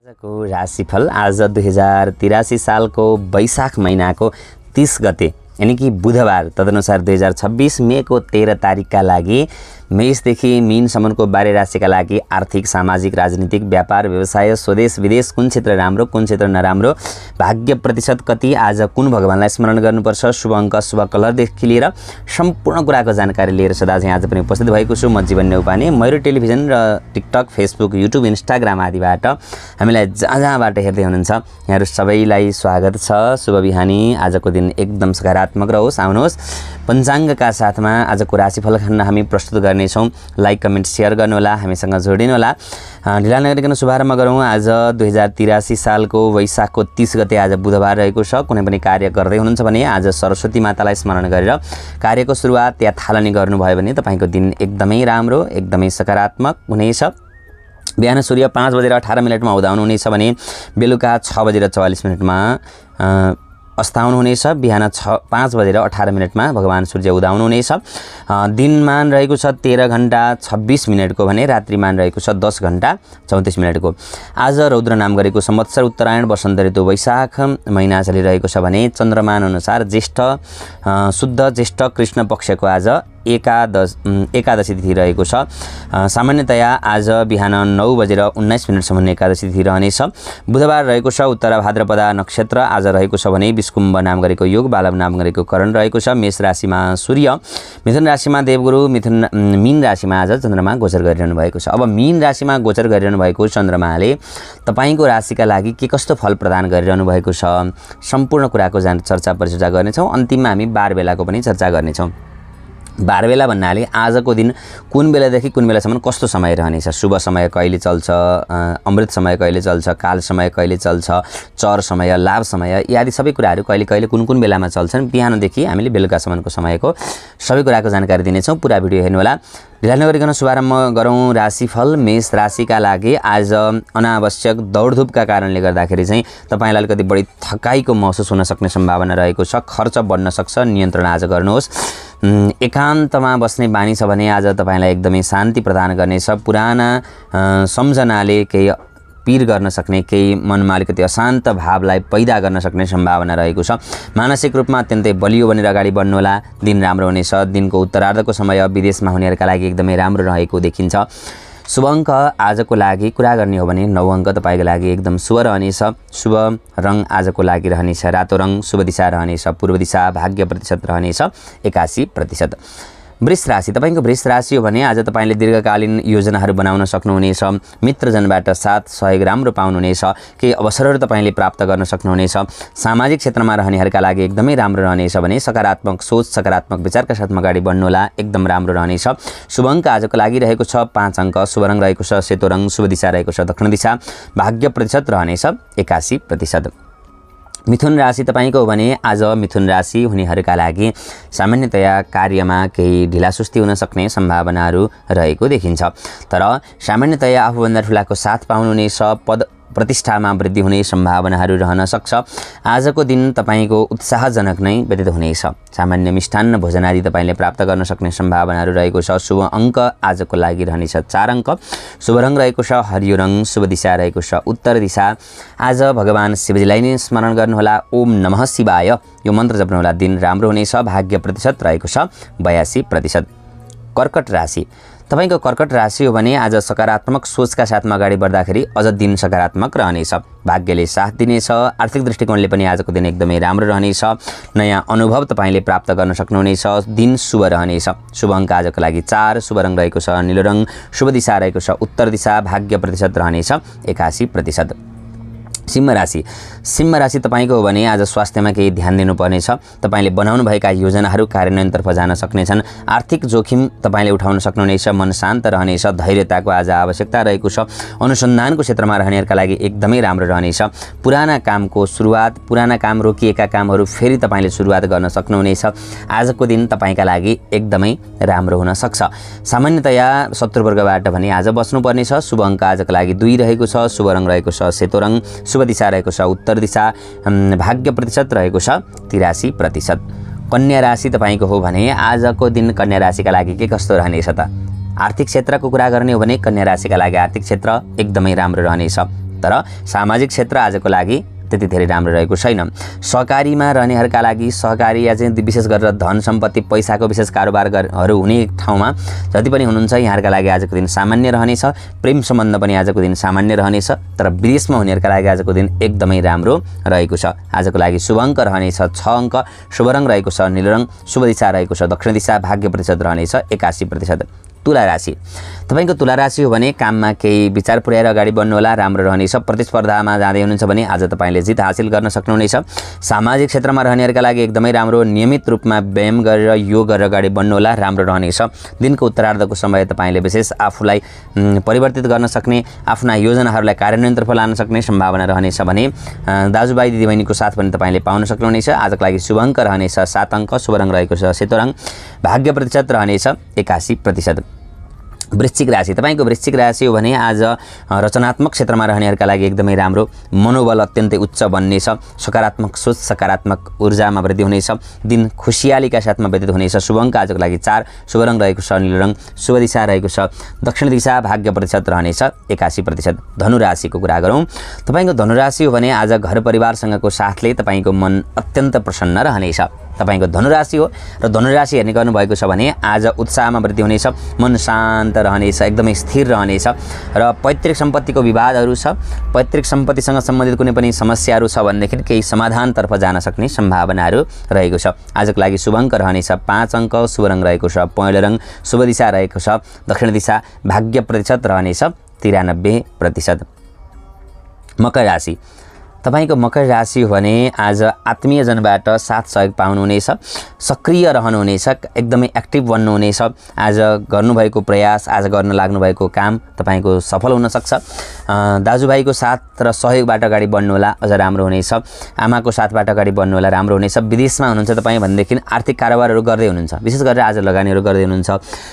आजको राशिफल आज 2083 सालको वैशाख महिनाको 30 गते यानी कि बुधबार तदनुसार 2026 मेको 13 तारिकका लागि मेषदेखि मीनसम्मको 12 राशिका लागि आर्थिक, सामाजिक, राजनीतिक, व्यापार, व्यवसाय, स्वदेश विदेश कुन क्षेत्र राम्रो कुन क्षेत्र नराम्रो, भाग्य प्रतिशत कति, आज कुन भगवानलाई स्मरण गर्नुपर्छ, शुभ अङ्क शुभ कलरदेखि लिएर सम्पूर्ण कुराको जानकारी लिएर सदा चाहिँ आज पनि उपस्थित भएको छु। म जीवन नेउपाने मयूर टेलिभिजन र टिकटक, फेसबुक, युट्युब, इन्स्टाग्राम आदिबाट हामीलाई जहाँबाट हेर्दै हुनुहुन्छ यहाँहरू सबैलाई स्वागत छ। शुभ बिहानी, आजको दिन एकदम सकारात्मक रहोस्। आउनुहोस् पञ्चाङ्गका साथमा आजको राशिफल खण्ड हामी प्रस्तुत गर्नेछौँ। लाइक कमेन्ट सेयर गर्नुहोला, हामीसँग जोडिनुहोला। ढिला नगरिकन शुभारम्भ गरौँ। आज 2083 सालको वैशाखको 30 गते आज बुधबार रहेको छ। कुनै पनि कार्य गर्दै हुनुहुन्छ भने आज सरस्वती मातालाई स्मरण गरेर कार्यको सुरुवात या थालनी गर्नुभयो भने तपाईँको दिन एकदमै राम्रो, एकदमै सकारात्मक हुनेछ। बिहान सूर्य 5:18 उदाउनु हुनेछ भने बेलुका 6:44 अस्ताउनु हुनेछ। बिहान 5:18 भगवान सूर्य उदाउनु हुनेछ। दिनमान रहेको छ 13 घण्टा 26 मिनटको भने रात्रिमान रहेको छ 10 घण्टा 34 मिनटको। आज रौद्र नाम गरेको संवत्सर उत्तरायण वसन्त ऋतु वैशाख महिना चलिरहेको छ भने चन्द्रमान अनुसार ज्येष्ठ शुद्ध ज्येष्ठ कृष्ण पक्षको आज एकादशी तिथि रहेको छ। सामान्यतया आज बिहान 9:19 एकादशी तिथि रहनेछ। बुधबार रहेको छ। उत्तर भाद्रपदा नक्षत्र आज रहेको छ भने विष्कुम्भ नाम गरेको योग, बालव नाम गरेको करण रहेको छ। मेष राशिमा सूर्य, मिथुन राशिमा देवगुरु, मीन राशिमा आज चन्द्रमा गोचर गरिरहनु भएको छ। अब मीन राशिमा गोचर गरिरहनु भएको चन्द्रमाले तपाईँको राशिका लागि के कस्तो फल प्रदान गरिरहनु भएको छ सम्पूर्ण कुराको चर्चा परिचर्चा गर्नेछौँ। अन्तिममा हामी बार बेलाको पनि चर्चा गर्नेछौँ। बारबेला भन्नाले आजको दिन कुन बेलादेखि कुन बेलासम्म कस्तो समय रहनेछ, शुभ समय कहिले चल्छ, अमृत समय कहिले चल्छ, काल समय कहिले चल्छ, चर समय, लाभ समय इत्यादि सबै कुराहरू कहिले कहिले कुन कुन बेलामा चल्छन्, बिहानदेखि हामीले बेलुकासम्मको समयको सबै कुराको जानकारी दिनेछौँ। पुरा भिडियो हेर्नुहोला। ढिला नगरिकन शुभारम्भ गरौँ। राशिफल मेष राशिका लागि आज अनावश्यक दौडधुपका कारणले गर्दाखेरि चाहिँ तपाईँलाई अलिकति बढी थकाइको महसुस हुन सक्ने सम्भावना रहेको छ। खर्च बढ्न सक्छ, नियन्त्रण आज गर्नुहोस्। एकान्तमा बस्ने बानी छ भने आज तपाईँलाई एकदमै शान्ति प्रदान गर्नेछ। पुराना सम्झनाले केही पीर गर्न सक्ने, केही मनमा अलिकति अशान्त भावलाई पैदा गर्न सक्ने सम्भावना रहेको छ। मानसिक रूपमा अत्यन्तै बलियो बनेर अगाडि बढ्नुहोला। दिन राम्रो हुनेछ। दिनको उत्तरार्धको समय विदेशमा हुनेहरूका लागि एकदमै राम्रो रहेको देखिन्छ। शुभ अङ्क आजको लागि कुरा गर्ने हो भने 9 अङ्क तपाईँको लागि एकदम शुभ रहनेछ। शुभ रङ आजको लागि रहनेछ रातो रङ। शुभ दिशा रहनेछ पूर्व दिशा। भाग्य प्रतिशत रहनेछ 81%। वृष राशि, तपाईँको वृष राशि हो भने आज तपाईँले दीर्घकालीन योजनाहरू बनाउन सक्नुहुनेछ। मित्रजनबाट साथ सहयोग राम्रो पाउनुहुनेछ। केही अवसरहरू तपाईँले प्राप्त गर्न सक्नुहुनेछ। सामाजिक क्षेत्रमा रहनेहरूका लागि एकदमै राम्रो रहनेछ भने सकारात्मक सोच, सकारात्मक विचारका साथमा अगाडि बढ्नुहोला, एकदम राम्रो रहनेछ। शुभ अङ्क आजको लागि रहेको छ 5 अङ्क। शुभ रङ रहेको छ सेतो रङ। शुभ दिशा रहेको छ दक्षिण दिशा। भाग्य प्रतिशत रहनेछ 81%। मिथुन राशि तपाईँको हो भने आज मिथुन राशि हुनेहरूका लागि सामान्यतया कार्यमा केही ढिलासुस्ती हुन सक्ने सम्भावनाहरू रहेको देखिन्छ। तर सामान्यतया आफूभन्दा ठुलाको साथ पाउनुहुनेछ। पद प्रतिष्ठामा वृद्धि हुने सम्भावनाहरू रहन सक्छ। आजको दिन तपाईँको उत्साहजनक नै व्यतीत हुनेछ। सामान्य मिष्टान्न भोजन आदि तपाईँले प्राप्त गर्न सक्ने सम्भावनाहरू रहेको छ। शुभ अङ्क आजको लागि रहनेछ 4 अङ्क। शुभ रङ रहेको छ हरियो रङ। शुभ दिशा रहेको छ उत्तर दिशा। आज भगवान शिवजीलाई नै स्मरण गर्नुहोला। ओम नमः शिवाय यो मन्त्र जप्नुहोला। दिन राम्रो हुनेछ। भाग्य प्रतिशत रहेको छ 82%। कर्कट राशि, तपाईँको कर्कट राशि हो भने आज सकारात्मक सोचका साथमा अगाडि बढ्दाखेरि अझ दिन सकारात्मक रहनेछ। भाग्यले साथ दिनेछ। आर्थिक दृष्टिकोणले पनि आजको दिन एकदमै राम्रो रहनेछ। नयाँ अनुभव तपाईँले प्राप्त गर्न सक्नुहुनेछ। दिन शुभ रहनेछ। शुभ अङ्क आजको लागि 4। शुभ रङ रहेको छ नीलो रङ। शुभ दिशा रहेको छ उत्तर दिशा। भाग्य प्रतिशत रहनेछ 81%। सिंह राशि, सिंह राशि तपाईँको हो भने आज स्वास्थ्यमा केही ध्यान दिनुपर्नेछ। तपाईँले बनाउनुभएका योजनाहरू कार्यान्वयनतर्फ जान सक्नेछन्। आर्थिक जोखिम तपाईँले उठाउन सक्नुहुनेछ। मन शान्त रहनेछ। धैर्यताको आज आवश्यकता रहेको छ। अनुसन्धानको क्षेत्रमा रहनेहरूका लागि एकदमै राम्रो रहनेछ। पुराना कामको सुरुवात, पुराना काम रोकिएका कामहरू फेरि तपाईँले सुरुवात गर्न सक्नुहुनेछ। आजको दिन तपाईँका लागि एकदमै राम्रो हुन सक्छ। सामान्यतया शत्रुवर्गबाट भने आज बस्नुपर्नेछ। शुभ अङ्क आजको लागि 2 रहेको छ। शुभ रङ रहेको छ सेतो रङ। शुभ दिशा रहेको छ उत्तर दिशा। भाग्य प्रतिशत रहेको छ 83%। कन्या राशि तपाईँको हो भने आजको दिन कन्या राशिका लागि के कस्तो रहनेछ त? आर्थिक क्षेत्रको कुरा गर्ने हो भने कन्या राशिका लागि आर्थिक क्षेत्र एकदमै राम्रो रहनेछ। तर सामाजिक क्षेत्र आजको लागि त्यति धेरै राम्रो रहेको छैन। सहकारीमा रहनेहरूका लागि सहकारी या चाहिँ विशेष गरेर धन सम्पत्ति पैसाको विशेष कारोबारहरू हुने ठाउँमा जति पनि हुनुहुन्छ यहाँहरूका लागि आजको दिन सामान्य रहनेछ। प्रेम सम्बन्ध पनि आजको दिन सामान्य रहनेछ। तर विदेशमा हुनेहरूका लागि आजको दिन एकदमै राम्रो रहेको छ। आजको लागि शुभ अङ्क रहनेछ 6 अङ्क, शुभ रङ रहेको छ नीलो रङ, शुभ दिशा रहेको छ दक्षिण दिशा, भाग्य प्रतिशत रहनेछ 81%। तुला राशि, तपाईको तुला राशि हो भने काममा केही विचार पुर्याएर अगाडि बढ्नुहोला, राम्रो रहनेछ। प्रतिस्पर्धामा जाँदै हुनुहुन्छ भने आज तपाईले जित हासिल गर्न सक्नुहुनेछ। सामाजिक क्षेत्रमा रहनेहरूका लागि एकदमै राम्रो, नियमित रूपमा व्यायाम गरेर योग गरेर अगाडि बढ्नुहोला, राम्रो रहनेछ। दिनको उत्तरार्धको समय तपाईले विशेष आफूलाई परिवर्तित गर्न सक्ने, आफ्ना योजनाहरूलाई कार्यान्वयनतर्फ लान सक्ने सम्भावना रहनेछ भने दाजुभाइ दिदीबहिनीको साथ पनि तपाईले पाउन सक्नुहुनेछ। आजको लागि शुभ अङ्क रहनेछ 7 अङ्क, शुभ रङ रहेको छ सेतो रङ, भाग्य प्रतिशत रहनेछ 81%। वृश्चिक राशि, तपाईको वृश्चिक राशि हो भने आज रचनात्मक क्षेत्रमा रहनेहरूका लागि एकदमै राम्रो, मनोबल अत्यन्तै उच्च बन्नेछ। सकारात्मक सोच, सकारात्मक ऊर्जामा वृद्धि हुनेछ। दिन खुसियालीका साथमा व्यतीत हुनेछ। शुभ अङ्क आजको लागि 4, शुभ रङ रहेको छ नीलो रङ, शुभ दिशा रहेको छ दक्षिण दिशा, भाग्य प्रतिशत रहनेछ 81%। धनुराशिको कुरा गरौँ, तपाईको धनुराशि हो भने आज घर परिवारसँगको साथले तपाईको मन अत्यन्त प्रसन्न रहनेछ। तपाईको धनुराशि हो र धनुराशि हेर्ने गर्नुभएको छ भने आज उत्साहमा वृद्धि हुनेछ, मन शान्त रहनेछ, एकदमै स्थिर रहनेछ। र पैतृक सम्पत्तिको विवादहरू छ, पैतृक सम्पत्तिसँग सम्बन्धित कुनै पनि समस्याहरू छ भनेदेखि केही समाधानतर्फ जान सक्ने सम्भावनाहरू रहेको छ। आजको लागि शुभ अङ्क रहनेछ 5 अङ्क, शुभ रङ रहेको छ पहेँलो रङ, शुभ दिशा रहेको छ दक्षिण दिशा, भाग्य प्रतिशत रहनेछ 93%। मकर राशि, तपाईको मकर राशि हो भने आज आत्मीयजनबाट साथ सहयोग पाउनुहुनेछ, सक्रिय रहनुहुनेछ, एकदमै एक्टिभ बन्नुहुनेछ। आज गर्नुभएको प्रयास, आज गर्न लाग्नुभएको काम तपाईको सफल हुन सक्छ। दाजुभाइको साथ र सहयोगबाट अगाडि बढ्नुहोला, अझ राम्रो हुनेछ। आमाको साथबाट अगाडि बढ्नुहोला, राम्रो हुनेछ। विदेशमा हुनुहुन्छ तपाईँ भनेदेखि आर्थिक कारोबारहरू गर्दै हुनुहुन्छ, विशेष गरेर आज लगानीहरू गर्दै हुनुहुन्छ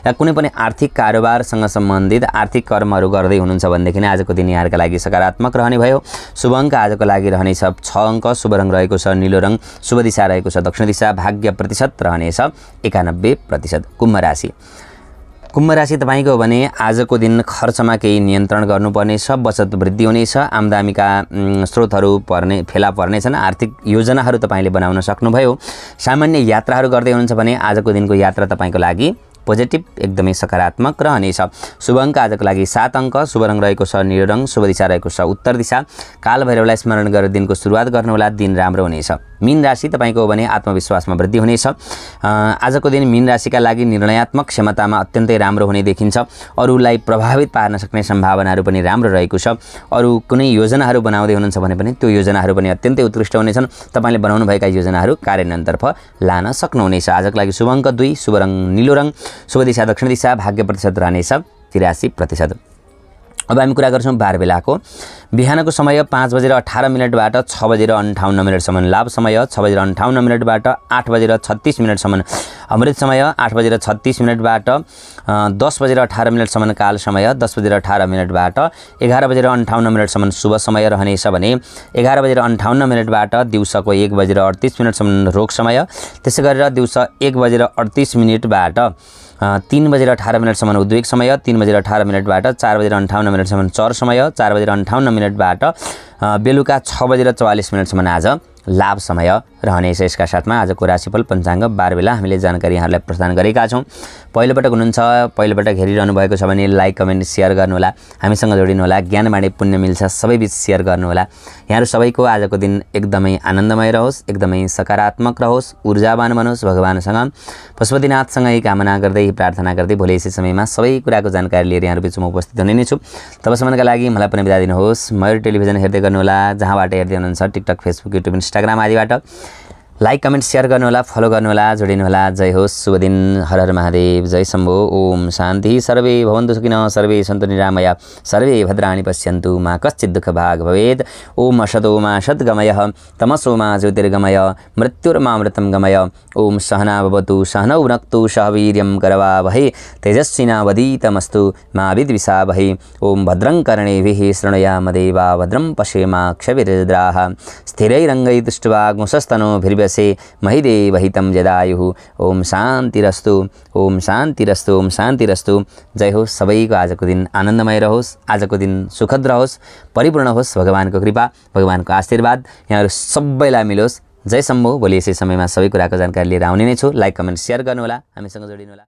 या कुनै पनि आर्थिक कारोबारसँग सम्बन्धित आर्थिक कर्महरू गर्दै हुनुहुन्छ भनेदेखि आजको दिन यहाँहरूका लागि सकारात्मक रहने भयो। शुभ अङ्क आजको लागि रहनेछ 6 अङ्क, शुभ रङ रहेको छ नीलो रङ, शुभ दिशा रहेको छ दक्षिण दिशा, भाग्य प्रतिशत रहनेछ 91%। कुम्भ राशि, कुम्भ राशि तपाईको हो भने आजको दिन खर्चमा केही नियन्त्रण गर्नुपर्नेछ, बचत वृद्धि हुनेछ, आम्दानीका स्रोतहरू फेला पर्नेछन्, आर्थिक योजनाहरू तपाईले बनाउन सक्नुभयो। सामान्य यात्राहरू गर्दै हुनुहुन्छ भने आजको दिनको यात्रा तपाईको लागि पोजिटिभ, एकदमै सकारात्मक रहनेछ। शुभ अङ्क आजको लागि 7 अङ्क, शुभ रङ रहेको छ नीलो रङ, शुभ दिशा रहेको छ उत्तर दिशा, काल भैरवलाई स्मरण गरेर दिनको सुरुवात गर्नुहोला, दिन राम्रो हुनेछ। मीन राशि तपाईको हो भने आत्मविश्वासमा वृद्धि हुनेछ। आजको दिन मीन राशिका लागि निर्णयात्मक क्षमतामा अत्यन्तै राम्रो हुने देखिन्छ। अरूलाई प्रभावित पार्न सक्ने सम्भावनाहरू पनि राम्रो रहेको छ। अरू कुनै योजनाहरू बनाउँदै हुनुहुन्छ भने पनि त्यो योजनाहरू पनि अत्यन्तै उत्कृष्ट हुनेछन्। तपाईले बनाउनुभएका योजनाहरू कार्यान्वयनतर्फ लान सक्नुहुनेछ। आजको लागि शुभ अङ्क 2, शुभ रङ नीलो रङ, शुभ दिशा दक्षिण दिशा, भाग्य प्रतिशत रहनेछ 83%। अब हामी कुरा गर्छौँ बार बेलाको। बिहानको समय 5:18 6:58 लाभ समय, 6:58 8:36 अमृत समय, 8:36 10:18 काल समय, 10:18 11:58 शुभ समय रहनेछ भने 11:58 दिउँसोको 1:38 रोग समय, त्यसै गरेर दिउँसो 1:38 3:18 उद्वेग समय, 3:18 4:58 चर समय, 4:58 बेलुका 6:44 आज लाभ समय रहनेछ। यसका साथमा आजको राशिफल पञ्चाङ्ग बार बेला हामीले जानकारी यहाँहरूलाई प्रदान गरेका छौँ। पहिलोपटक हुनुहुन्छ, पहिलोपटक हेरिरहनु भएको छ भने लाइक कमेन्ट सेयर गर्नुहोला, हामीसँग जोडिनुहोला। ज्ञान बाँडे पुण्य मिल्छ, सबैबीच सेयर गर्नुहोला। यहाँहरू सबैको आजको दिन एकदमै आनन्दमय रहोस्, एकदमै सकारात्मक रहोस्, ऊर्जावान बनोस्। भगवानसँग पशुपतिनाथसँगै कामना गर्दै प्रार्थना गर्दै भोलि यसै समयमा सबै कुराको जानकारी लिएर यहाँहरू बिचमा उपस्थित हुने नै छु। तबसम्मका लागि मलाई पनि बिदा दिनुहोस्। मयूर टेलिभिजन हेर्दै गर्नुहोला, जहाँबाट हेर्दै हुनुहुन्छ टिकटक, फेसबुक, युट्युब, इन्स्टाग्राम आदिबाट। लाइक कमेन्ट सेयर गर्नुहोला, फलो गर्नुहोला, जोडिनुहोला। जय होस्, शुभ दिन, हर हर महादेव, जय शम्भो, ओम शान्ति। सर्वे भवन्तु सुखिनः, सर्वे सन्तु निरामया, सर्वे भद्राणि पश्यन्तु, मा कश्चित् दुःखभाग् भवेत्। ओम असतो मा सद्गमयः, तमसो मा ज्योतिर्गमय, मृत्युर्मामृतं गमय। ओम सहना भवतु, सहनौ भुनक्तु, सह वीर्यं करवावहै, तेजस्विनावधीतमस्तु मा विद्विषावहै। ओम भद्रं कर्णेभिः शृणुयाम देवा, भद्रं पश्येमाक्षभिर्यजत्राः, स्थिरैरङ्गैः तुष्ट्वा गुंसस्तनूभिर्व्यसेनैः वर्षे महिदेव हितं जदायुः। ओम शान्तिरस्तु, ओम शान्तिरस्तु, ओम शान्तिरस्तु। जय हो। सबैको आजको दिन आनन्दमय रहोस्, आजको दिन सुखद रहोस्, परिपूर्ण होस्। भगवानको कृपा, भगवानको आशीर्वाद यहाँहरू सबैलाई मिलोस्। जय शम्भो। भोलि यसै समयमा सबै कुराको जानकारी लिएर आउने नै छु। लाइक, कमेन्ट, सेयर गर्नुहोला, हामीसँग जोडिनुहोला।